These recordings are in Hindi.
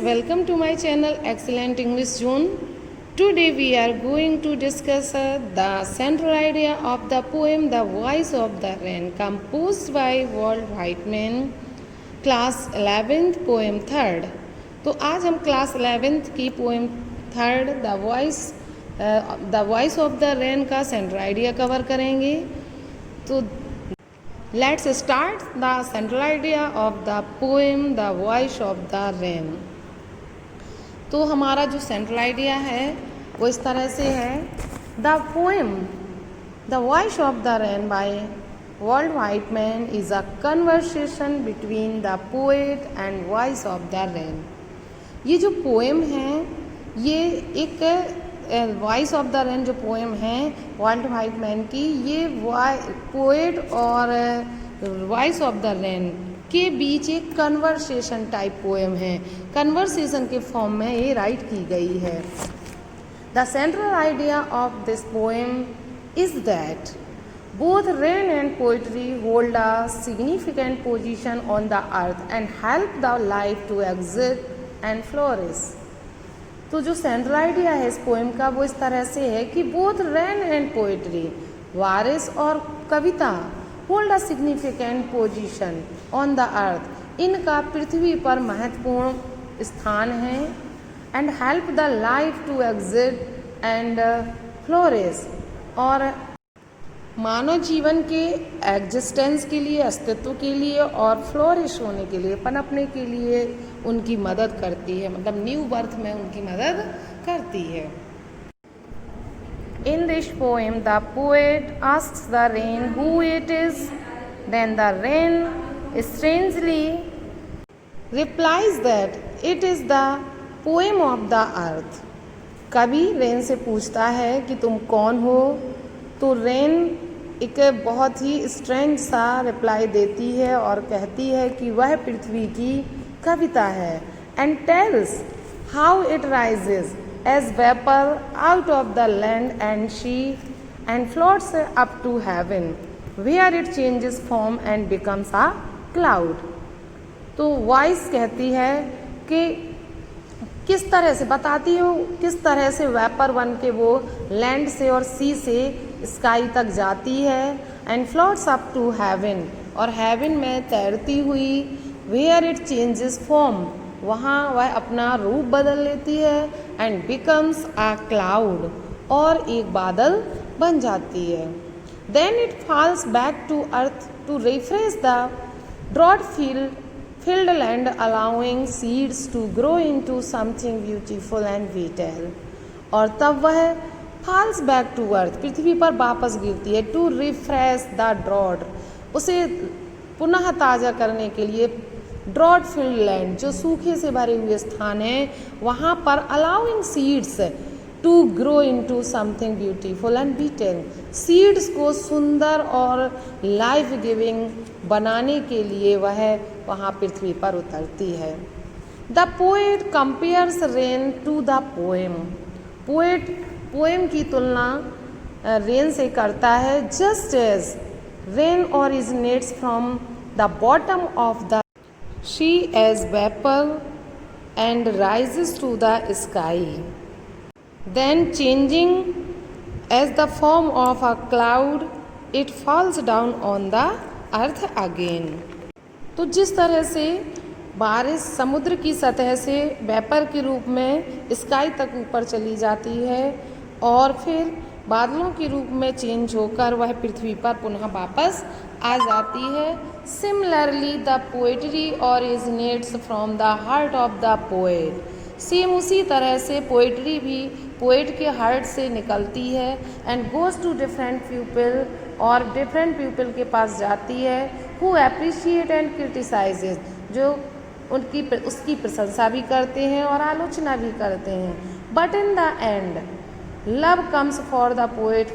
welcome to my channel Excellent English Zone. Today we are going to discuss the central idea of the poem The Voice of the Rain, composed by Walt Whitman, class 11th, poem 3rd. तो आज हम क्लास 11th की poem 3rd the voice of the rain का सेंट्रल आइडिया कवर करेंगे. तो let's start the central idea of the poem the voice of the rain. तो हमारा जो सेंट्रल आइडिया है वो इस तरह से है. The poem the voice of the rain bye vault Whitman is a conversation between the poet and voice of the rain. ये जो पोएम है ये एक वॉइस ऑफ द रेन जो पोएम है वॉल्ट व्हाइटमैन की, ये पोएट और वॉइस ऑफ द रेन के बीच एक कन्वर्सेशन टाइप पोएम है. कन्वर्सेशन के फॉर्म में ये राइट की गई है. The central idea of this poem is that both rain and poetry hold a significant position on the earth and help the life to exist and flourish. तो जो सेंट्रल आइडिया है इस पोएम का वो इस तरह से है कि बोथ रेन एंड पोएट्री, बारिश और कविता, hold a significant position on the earth, इनका पृथ्वी पर महत्वपूर्ण स्थान है. And help the life to exist and flourish, और मानव जीवन के एग्जिस्टेंस के लिए, अस्तित्व के लिए और फ्लोरिश होने के लिए, पनपने के लिए उनकी मदद करती है, मतलब न्यू बर्थ में उनकी मदद करती है. In this poem the poet asks the rain who it is, then the rain strangely replies that it is the poem of the earth. कवि रेन से पूछता है कि तुम कौन हो, तो रेन एक बहुत ही स्ट्रेंज सा रिप्लाई देती है और कहती है कि वह पृथ्वी की कविता है. And tells how it rises as vapour out of the land and she and floats up to heaven where it changes form and becomes a cloud. तो वॉइस कहती है कि किस तरह से, बताती हो किस तरह से वेपर बन के वो लैंड से और सी से स्काई तक जाती है. And floats up to heaven, और हेवन में तैरती हुई, वेयर इट चेंजेस फॉर्म, वहाँ वह अपना रूप बदल लेती है. एंड बिकम्स अ क्लाउड, और एक बादल बन जाती है. Then it falls back to earth to refresh the drought filled land, allowing seeds to grow into something beautiful and vital. और तब वह falls back to earth, पृथ्वी पर वापस गिरती है. to refresh the drought, उसे पुनः ताज़ा करने के लिए drought filled land, जो सूखे से भरे हुए स्थान है, वहाँ पर allowing seeds to grow into something beautiful and vital, seeds को सुंदर और लाइफ गिविंग बनाने के लिए वह वहाँ पृथ्वी पर उतरती है. The poet compares rain to the poem, poet poem की तुलना रेन से करता है. Just as rain originates from the bottom of the sea as vapour and rises to the sky, then changing as the form of a cloud it falls down on the earth again. तो जिस तरह से बारिश समुद्र की सतह से वेपर के रूप में स्काई तक ऊपर चली जाती है और फिर बादलों के रूप में चेंज होकर वह पृथ्वी पर पुनः वापस आ जाती है. Similarly the poetry originates from the heart of the poet, same उसी तरह से पोएट्री भी पोएट के हार्ट से निकलती है. And goes to different people, और डिफरेंट पीपल के पास जाती है. हु अप्रिशिएट एंड क्रिटिसाइजेज, जो उसकी प्रशंसा भी करते हैं और आलोचना भी करते हैं. But in the end love comes for the poet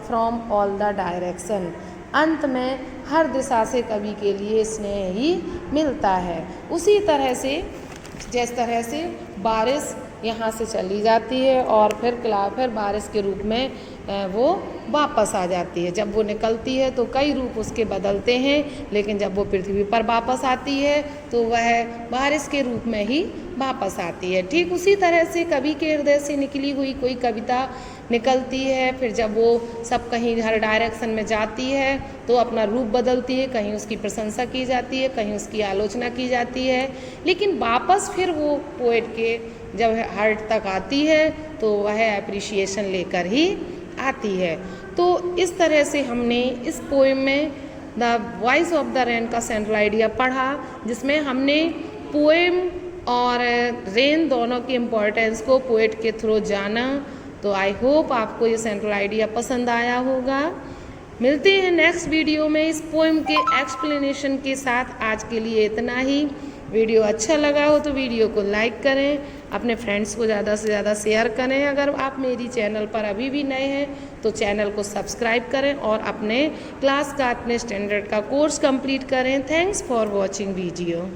from all the direction, अंत में हर दिशा से कवि के लिए स्नेह ही मिलता है. उसी तरह से जिस तरह से बारिश यहाँ से चली जाती है और फिर बारिश के रूप में वो वापस आ जाती है. जब वो निकलती है तो कई रूप उसके बदलते हैं, लेकिन जब वो पृथ्वी पर वापस आती है तो वह बारिश के रूप में ही वापस आती है। ठीक उसी तरह से कवि के हृदय से निकली हुई कोई कविता निकलती है, फिर जब वो सब कहीं हर डायरेक्शन में जाती है तो अपना रूप बदलती है, कहीं उसकी प्रशंसा की जाती है, कहीं उसकी आलोचना की जाती है, लेकिन वापस फिर वो पोएट के जब हार्ट तक आती है तो वह एप्रिसिएशन लेकर ही आती है। तो इस तरह से हमने इस पोएम में the voice of the rain का सेंट्रल आइडिया पढ़ा, जिसमें हमने पोएम और रेन दोनों की इम्पोर्टेंस को पोएट के थ्रू जाना। तो आई होप आपको ये सेंट्रल आइडिया पसंद आया होगा। मिलते हैं नेक्स्ट वीडियो में इस पोएम के एक्सप्लेनेशन के साथ। आज के लिए इतना ही। वीडियो अच्छा लगा हो तो वीडियो को लाइक करें, अपने फ्रेंड्स को ज़्यादा से ज़्यादा शेयर करें। अगर आप मेरी चैनल पर अभी भी नए हैं तो चैनल को सब्सक्राइब करें और अपने क्लास का, अपने स्टैंडर्ड का कोर्स कंप्लीट करें। Thanks for watching video.